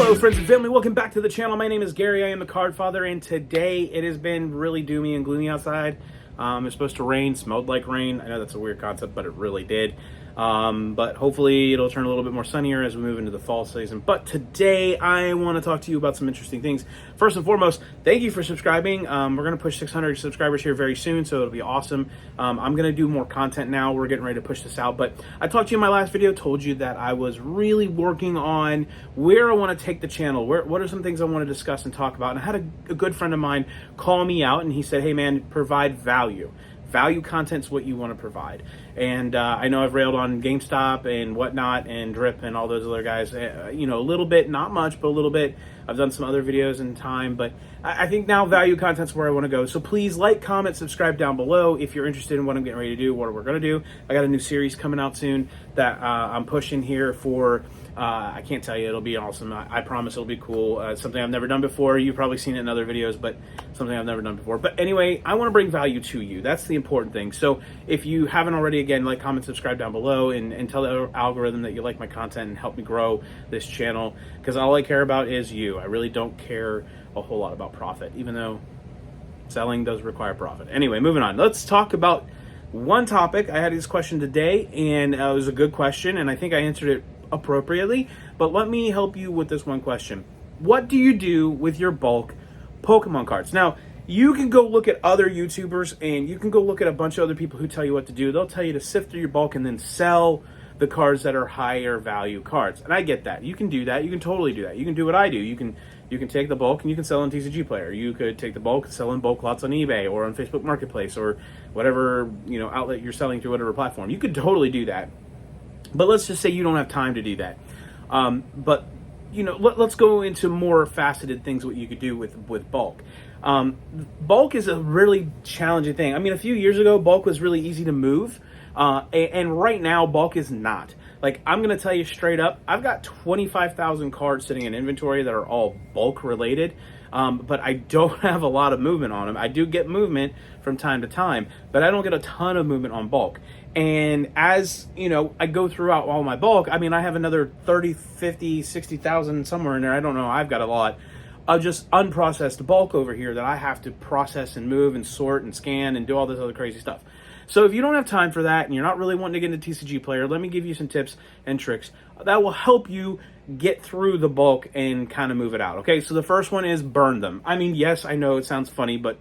Hello friends and family, welcome back to the channel. My name is Gary, I am the Card Father, and today it has been really doomy and gloomy outside. It's supposed to rain, smelled like rain. I know that's a weird concept, but it really did. But hopefully it'll turn a little bit more sunnier as we move into the fall season. But today I want to talk to you about some interesting things. First and foremost, thank you for subscribing. We're going to push 600 subscribers here very soon, so it'll be awesome. I'm going to do more content now. We're getting ready to push this out. But I talked to you in my last video, told you that I was really working on where I want to take the channel. What are some things I want to discuss and talk about? And I had a good friend of mine call me out, and he said, hey man, provide value. Value content's what you want to provide. And I know I've railed on GameStop and whatnot and Drip and all those other guys, you know, a little bit, not much, but a little bit. I've done some other videos in time, but I think now value content's where I want to go. So please like, comment, subscribe down below if you're interested in what I'm getting ready to do, what we're going to do. I got a new series coming out soon that I'm pushing here for. I can't tell you, it'll be awesome. I promise it'll be cool. Something I've never done before. You've probably seen it in other videos, but something I've never done before. But anyway, I want to bring value to you. That's the important thing. So if you haven't already, again, like, comment, subscribe down below, and tell the algorithm that you like my content and help me grow this channel, because all I care about is you. I really don't care a whole lot about profit, even though selling does require profit. Anyway, moving on. Let's talk about one topic. I had this question today, and it was a good question, and I think I answered it appropriately, but let me help you with this one question. What do you do with your bulk Pokemon cards? Now, you can go look at other YouTubers, and you can go look at a bunch of other people who tell you what to do. They'll tell you to sift through your bulk and then sell the cards that are higher value cards. And I get that. You can do that. You can totally do that. You can do what I do. You can take the bulk and you can sell on TCG Player. You could take the bulk and sell in bulk lots on eBay or on Facebook Marketplace or whatever, you know, outlet you're selling through, whatever platform. You could totally do that. But let's just say you don't have time to do that. But, you know, let's go into more faceted things, what you could do with bulk. Bulk is a really challenging thing. I mean, a few years ago, bulk was really easy to move. And right now, bulk is not. Like, I'm going to tell you straight up, I've got 25,000 cards sitting in inventory that are all bulk related. But I don't have a lot of movement on them. I do get movement from time to time, but I don't get a ton of movement on bulk. And as, you know, I go throughout all my bulk, I mean, I have another 30, 50, 60,000 somewhere in there. I don't know. I've got a lot of just unprocessed bulk over here that I have to process and move and sort and scan and do all this other crazy stuff. So if you don't have time for that and you're not really wanting to get into TCG Player, let me give you some tips and tricks that will help you get through the bulk and kind of move it out. Okay, so the first one is burn them. I mean, yes, I know it sounds funny, but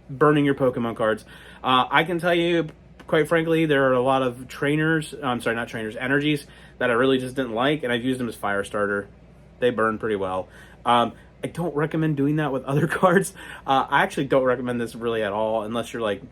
burning your Pokemon cards. I can tell you, quite frankly, there are a lot of trainers, I'm sorry, not trainers, energies that I really just didn't like, and I've used them as fire starter. They burn pretty well. I don't recommend doing that with other cards. I actually don't recommend this really at all, unless you're like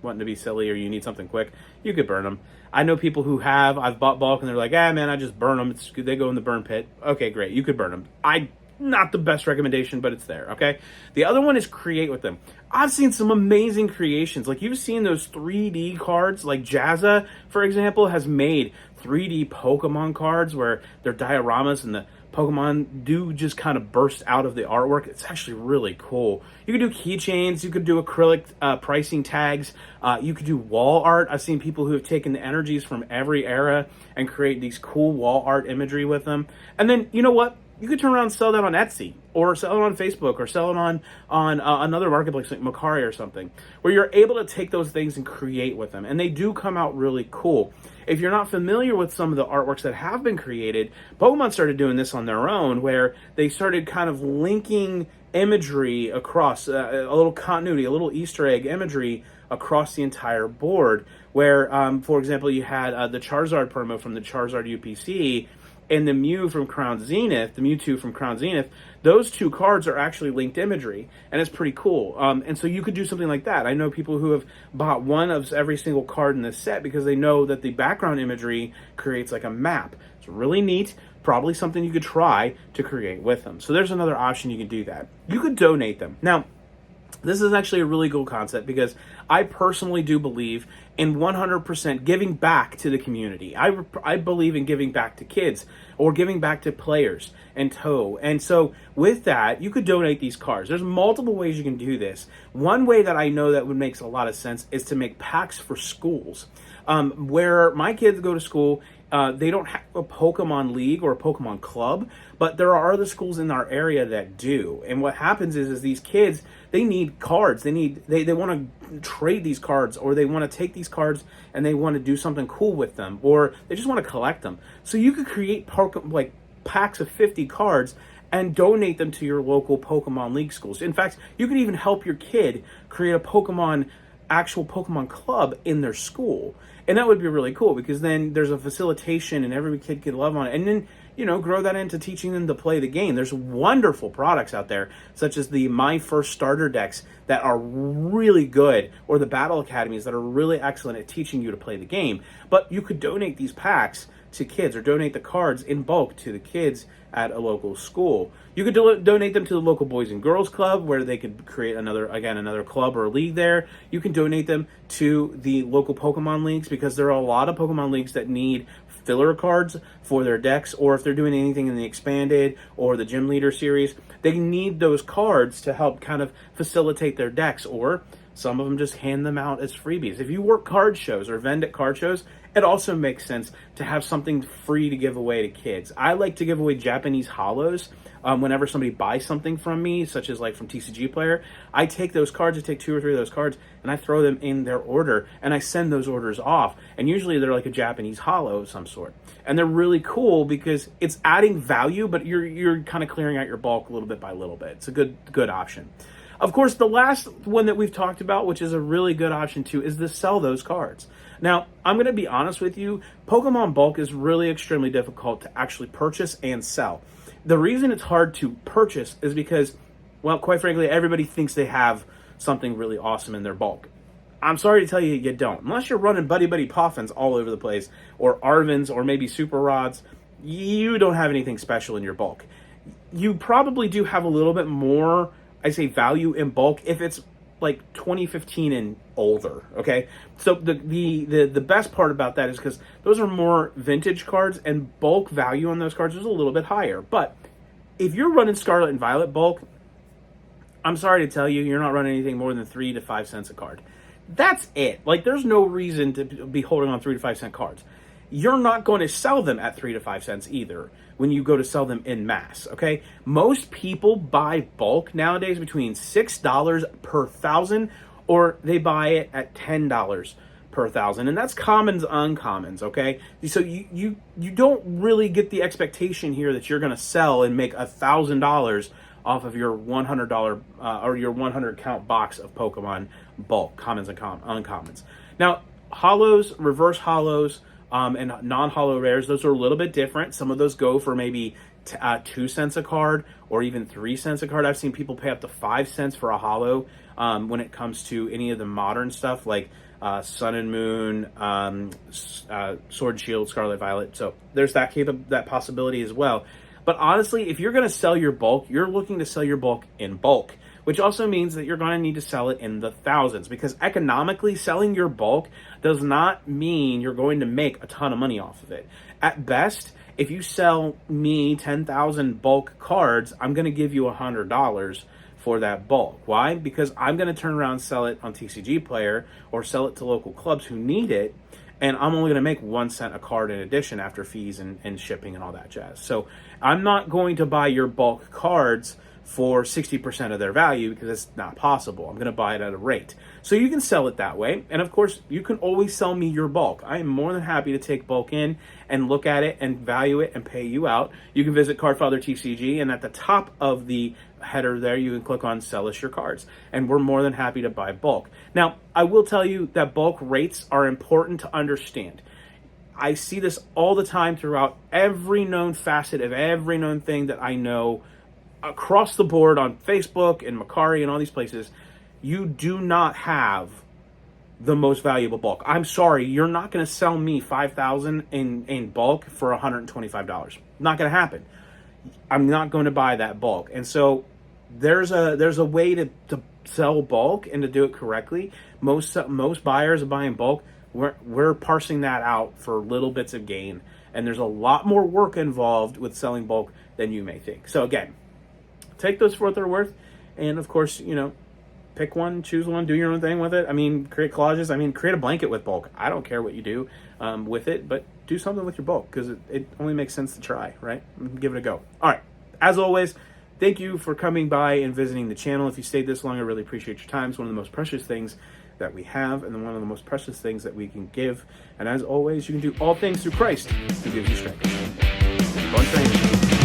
wanting to be silly or you need something quick. You could burn them. I know people who I've bought bulk and they're like, ah man, I just burn them. They go in the burn pit. Okay, great. You could burn them. Not the best recommendation, but it's there, okay? The other one is create with them. I've seen some amazing creations. Like, you've seen those 3D cards, like Jazza, for example, has made 3D Pokemon cards where they're dioramas and the Pokemon do just kind of burst out of the artwork. It's actually really cool. You could do keychains, you could do acrylic pricing tags, you could do wall art. I've seen people who have taken the energies from every era and create these cool wall art imagery with them. And then, you know what? You could turn around and sell that on Etsy, or sell it on Facebook, or sell it on another marketplace like Macari or something, where you're able to take those things and create with them. And they do come out really cool. If you're not familiar with some of the artworks that have been created, Pokemon started doing this on their own, where they started kind of linking imagery across, a little continuity, a little Easter egg imagery across the entire board, where, for example, you had the Charizard promo from the Charizard UPC, and the Mew from Crown Zenith, the Mewtwo from Crown Zenith, those two cards are actually linked imagery, and it's pretty cool. And so you could do something like that. I know people who have bought one of every single card in this set because they know that the background imagery creates like a map. It's really neat, probably something you could try to create with them. So there's another option you can do that. You could donate them. Now, this is actually a really cool concept because I personally do believe in 100% giving back to the community. I believe in giving back to kids or giving back to players and Toe. And so with that, you could donate these cards. There's multiple ways you can do this. One way that I know that would make a lot of sense is to make packs for schools. Where my kids go to school, They don't have a Pokemon League or a Pokemon Club, but there are other schools in our area that do. And what happens is these kids, they need cards. They want to trade these cards, or they want to take these cards and they want to do something cool with them, or they just want to collect them. So you could create like packs of 50 cards and donate them to your local Pokemon League schools. In fact, you could even help your kid create a actual Pokemon club in their school. And that would be really cool, because then there's a facilitation and every kid could love on it. And then, grow that into teaching them to play the game. There's wonderful products out there, such as the My First Starter decks that are really good, or the Battle Academies that are really excellent at teaching you to play the game. But you could donate these packs to kids, or donate the cards in bulk to the kids at a local school. You could donate them to the local Boys and Girls Club, where they could create another club or league there. You can donate them to the local Pokemon leagues, because there are a lot of Pokemon leagues that need filler cards for their decks, or if they're doing anything in the Expanded or the Gym Leader series, they need those cards to help kind of facilitate their decks, or some of them just hand them out as freebies. If you work card shows or vend at card shows, it also makes sense to have something free to give away to kids. I like to give away Japanese hollows whenever somebody buys something from me, such as like from TCG Player. I take those cards, I take 2 or 3 of those cards, and I throw them in their order, and I send those orders off. And usually they're like a Japanese hollow of some sort. And they're really cool because it's adding value, but you're kind of clearing out your bulk little bit by little bit. It's a good option. Of course, the last one that we've talked about, which is a really good option too, is to sell those cards. Now, I'm going to be honest with you, Pokemon bulk is really extremely difficult to actually purchase and sell. The reason it's hard to purchase is because, well, quite frankly, everybody thinks they have something really awesome in their bulk. I'm sorry to tell you, you don't. Unless you're running Buddy Buddy Poffins all over the place, or Arvins, or maybe Super Rods, you don't have anything special in your bulk. You probably do have a little bit more, I say, value in bulk if it's like 2015 and older, okay? So the best part about that is because those are more vintage cards, and bulk value on those cards is a little bit higher. But if you're running Scarlet and Violet bulk, I'm sorry to tell you, you're not running anything more than 3 to 5 cents a card. That's it. Like, there's no reason to be holding on 3 to 5 cent cards. You're not going to sell them at 3 to 5 cents either when you go to sell them in mass, okay? Most people buy bulk nowadays between $6 per thousand, or they buy it at $10 per thousand, and that's commons, uncommons, okay? So you don't really get the expectation here that you're going to sell and make $1,000 off of your $100 or your 100 count box of Pokemon bulk, commons and uncommons. Now, hollows, reverse hollows, and non-hollow rares, those are a little bit different. Some of those go for maybe 2 cents a card, or even 3 cents a card. I've seen people pay up to 5 cents for a hollow when it comes to any of the modern stuff like Sun and Moon, Sword and Shield, Scarlet Violet. So there's that possibility as well. But honestly, if you're going to sell your bulk, you're looking to sell your bulk in bulk, which also means that you're going to need to sell it in the thousands, because economically, selling your bulk does not mean you're going to make a ton of money off of it. At best, if you sell me 10,000 bulk cards, I'm going to give you $100 for that bulk. Why? Because I'm going to turn around and sell it on TCG Player, or sell it to local clubs who need it, and I'm only going to make 1 cent a card in addition after fees and shipping and all that jazz. So I'm not going to buy your bulk cards for 60% of their value, because it's not possible. I'm going to buy it at a rate. So you can sell it that way. And of course, you can always sell me your bulk. I am more than happy to take bulk in and look at it and value it and pay you out. You can visit Cardfather TCG, and at the top of the header there, you can click on Sell Us Your Cards. And we're more than happy to buy bulk. Now, I will tell you that bulk rates are important to understand. I see this all the time throughout every known facet of every known thing that I know across the board on Facebook and Macari and all these places. You do not have the most valuable bulk. I'm sorry, you're not going to sell me 5,000 in bulk for $125. Not going to happen. I'm not going to buy that bulk. And so there's a way to sell bulk and to do it correctly. Most buyers are buying bulk. We're parsing that out for little bits of gain, and there's a lot more work involved with selling bulk than you may think. So again, take those for what they're worth, and of course, pick one, choose one, do your own thing with it. I mean, create collages. I mean, create a blanket with bulk. I don't care what you do with it, but do something with your bulk because it only makes sense to try, right? Give it a go. All right. As always, thank you for coming by and visiting the channel. If you stayed this long, I really appreciate your time. It's one of the most precious things that we have and one of the most precious things that we can give. And as always, you can do all things through Christ who gives you strength. Keep on training.